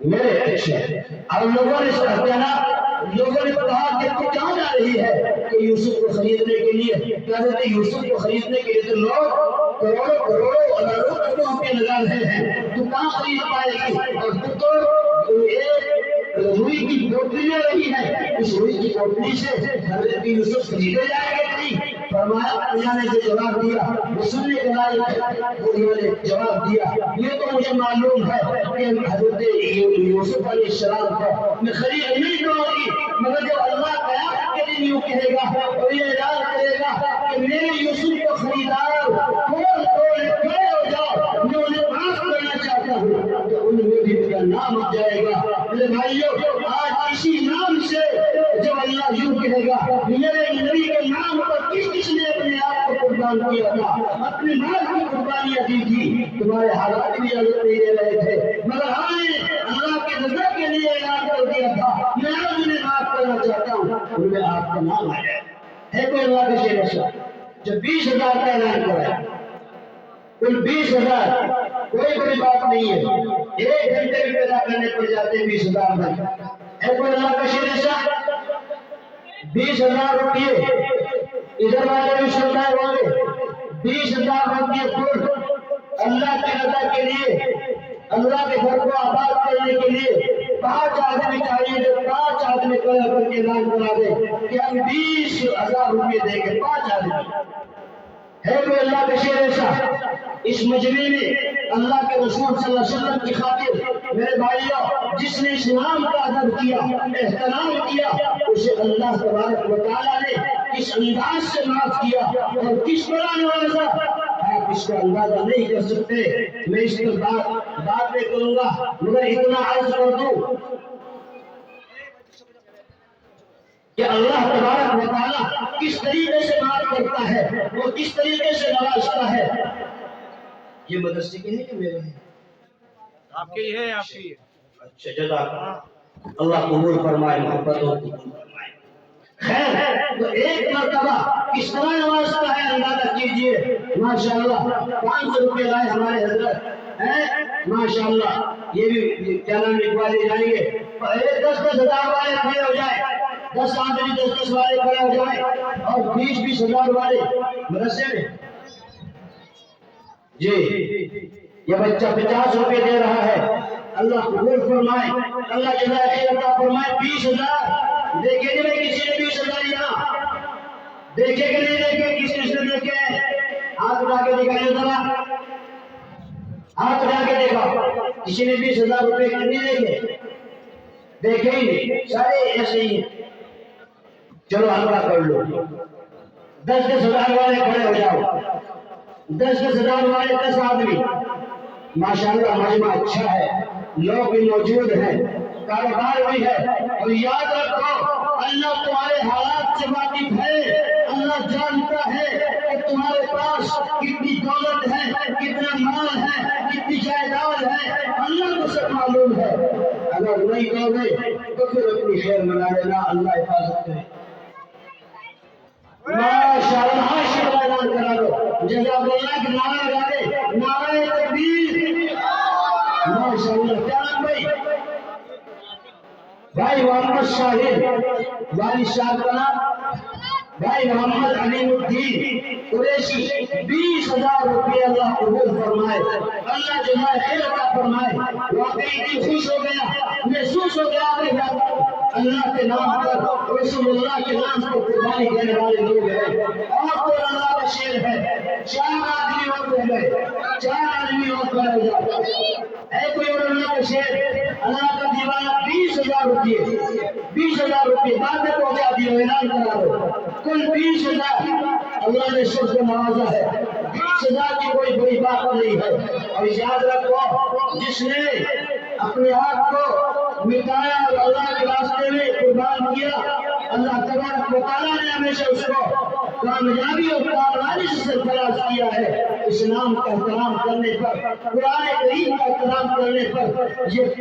میرے اچھے، اور لوگوں نے کہا نا، لوگوں نے کہا کہ تو کہاں جا رہی ہے؟ کہ یوسف کو خریدنے کے لیے۔ کہ حضرت یوسف کو خریدنے کے لیے تو لوگ کروڑوں کروڑوں اور اربوں روپے لگا رہے ہیں، تو کہاں خرید پائے گی؟ اور تو ایک روئی کی پوٹلی میں رہی ہے، اس روئی کی پوٹلی سے حضرت یوسف خریدے جائیں گے نہیں؟ فرمایا اللہ نے جو جواب دیا وہ سننے کے لائق ہے۔ انہوں نے جواب دیا یہ تو مجھے معلوم ہے کہ حضرت یوسف علیہ السلام کو میں خرید نہیں کروں گی، مگر جب اللہ قیامت کے دن یوں کہے گا اور یہ اعلان کرے گا کہ میرے یوسف کو خریدار کھول کھول کھڑے ہو جاؤ، میں انہیں معاف کرنا چاہتا ہوں، تو ان میں بھی میرا نام آ جائے گا۔ میرے بھائیوں، آج اسی نام سے جب اللہ یوں کہے گا میرے نبی کے نام پر کس نے اپنے آپ کو قربان کیا تھا، اپنے مال کی قربانیاں دی تھی، تمہارے حالات بھی اجازت نہیں دے رہے تھے، مگر ہم نے اللہ کے رضا کے لیے اعلان کر دیا تھا میں آج انہیں معاف کرنا چاہتا ہوں، ان میں آپ کا نام آ جائے۔ ہے کوئی اللہ کا شیر ایسا جو 20,000 کا اعلان کرے؟ کل 20,000 کوئی بڑی بات نہیں ہے، 1 گھنٹے بھی پیدا کرنے پڑ جاتے 20,000 میں۔ ہے کوئی اللہ کا شیر ایسا؟ 20,000 روپئے ادھر والے بھی سنتا ہے والے 20,000 روپئے پر اللہ کے رضا کے لیے، اللہ کے گھر کو آباد کرنے کے لیے 5 آدمی چاہیے، جو 5 آدمی کھڑے کر کے اعلان کرا دے کہ ہم 20,000 روپئے دیں گے، 5 آدمی۔ ہے کوئی اللہ کا شیر ایسا؟ اس مجمع میں اللہ کے رسول صلی اللہ علیہ وسلم کی خاطر میرے بھائیوں جس نے اسلام کا ادب کیا، احترام کیا، اسے اللہ تبارک و تعالیٰ نے کس انداز سے معاف کیا اور کس طرح نوازا، آپ اس کا اندازہ نہیں کر سکتے۔ میں اس پر بات نہیں کروں گا، مگر اتنا عرض کر دوں کہ اللہ تبارک و تعالیٰ کس طریقے سے معاف کرتا ہے اور کس طریقے سے نوازتا ہے۔ یہ مدرسے کے ہیں کہ میرے ہیں؟ آپ کے ہی ہے، آپ کی اچھا جزاک اللہ قبول فرمائے، محبت اور قبول فرمائے۔ خیر، تو ایک مرتبہ کس طرح نوازتا ہے اندازہ کیجئے۔ ماشاءاللہ 500 روپے لائے ہمارے حضرت ہیں، ماشاءاللہ یہ بھی کیا نام لکھوا دے جائیں گے، 10,000 والے کھڑے ہو جائے، 10 آدمی 10 والے کھڑے ہو جائے اور 20,000 والے مدرسے میں۔ جی یہ بچہ 50 روپے دے رہا ہے، اللہ قبول فرمائے، اللہ جزائے خیر عطا فرمائے۔ 20,000 دیکھے کہ نہیں کسی نے 20,000 یہاں دیکھے کہ نہیں دیکھے؟ کس نے دیکھے؟ ہاتھ اٹھا کے دکھائیے ذرا۔ ہاتھ اٹھا کے دیکھا، کسی نے 20,000 روپے کتنے دیکھے؟ دیکھے ہی نہیں، سارے ایسے ہی ہیں۔ چلو حلوہ کر لو، 10,000 والے کھڑے ہو جاؤ، 10,000 والے 10 آدمی، ماشاءاللہ مجمع اچھا ہے، لوگ بھی موجود ہیں، کاروبار بھی ہے، اور یاد رکھو اللہ تمہارے حالات سے واقف ہے، اللہ جانتا ہے کہ تمہارے پاس کتنی دولت ہے، کتنا مال ہے، کتنی جائیداد ہے، اللہ کو سب معلوم ہے۔ اگر نہیں دو گے تو پھر اپنی خیر منا لینا، اللہ حفاظت کرے۔ ماشاءاللہ حاشر اعلان کرا دو، جزاک اللہ کی نعرہ لگا دے، نعرہ تکبیر، ماشاءاللہ۔ کیا نام بھائی محمد شاہد، والد صاحب کا نام بھائی محمد علیم الدین قریشی، 20,000 روپے اللہ قبول فرمائے، اللہ جزائے خیر عطا فرمائے۔ واقعی دل خوش ہو گیا، محسوس ہو گیا کہ اللہ کے نام پر، رسول اللہ کے نام پر قربانی دینے والے لوگ ہیں۔ اور تو اللہ کا شیر ہے، 4 آدمی اور رہ گئے، 4 آدمی اور کھڑے ہو جاؤ۔ اے کوئی اور اللہ کا شیر، اللہ کا دیوانہ 20,000 روپے، 20,000 روپے بعد میں پہنچا دیا، اعلان کرا دو، کل 20,000 اللہ نے سب کو نوازا ہے۔ 20,000 کی کوئی بڑی بات نہیں ہے۔ اور یاد رکھو، جس نے اپنے آپ کو مٹایا اور اللہ کے راستے میں قربان کیا، اللہ تبارک و تعالیٰ نے ہمیشہ اس کو کامیابی اور کامیابی سے سرفراز کیا ہے۔ اسلام کا احترام کرنے پر، قرآن کریم کا احترام کرنے پر،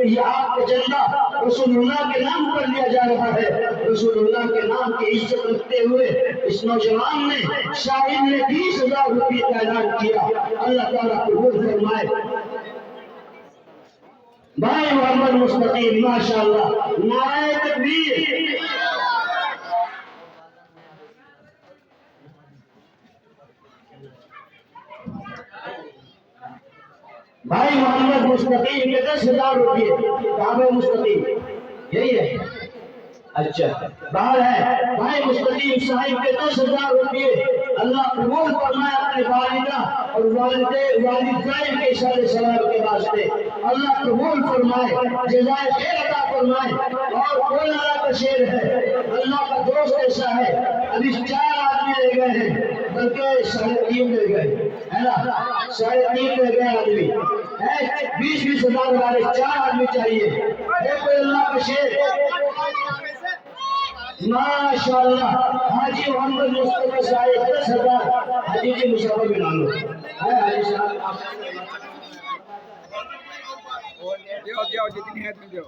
یہ آپ کا جھنڈا رسول اللہ کے نام پر لیا جا رہا ہے۔ رسول اللہ کے نام کی عزت رکھتے ہوئے اس نوجوان نے، شاہد نے 20,000 روپے کا اعلان کیا، اللہ تعالیٰ قبول فرمائے۔ بھائی محمد مستقیم، ماشاءاللہ، نعرہ تکبیر۔ بھائی محمد مستقیم کے 10,000 روپے، کعبہ مستقیم یہی ہے، اچھا باہر ہے۔ بھائی مستقیم صاحب کے 10,000 روپے اللہ قبول فرمائے اپنے والدہ اور والدین کے اشارے سلام کے واسطے، اللہ قبول فرمائے، جزائے خیر عطا فرمائے۔ اور کوئی اللہ کا شیر ہے، اللہ کا دوست ایسا ہے، ابھی 4 آدمی رہ گئے ہیں، بلکہ 3.5 رہ گئے، ہے نا، 3.5 رہ گئے آدمی، 20,000 والے 4 آدمی چاہیے۔ کوئی اللہ کا شیر، ماشاءاللہ، حاجی محمد مصطفیٰ صاحب 10,000، حاجی جی مصطفیٰ بنا لو، ہے حاجی صاحب، دیو جتنی ہے تم دیو۔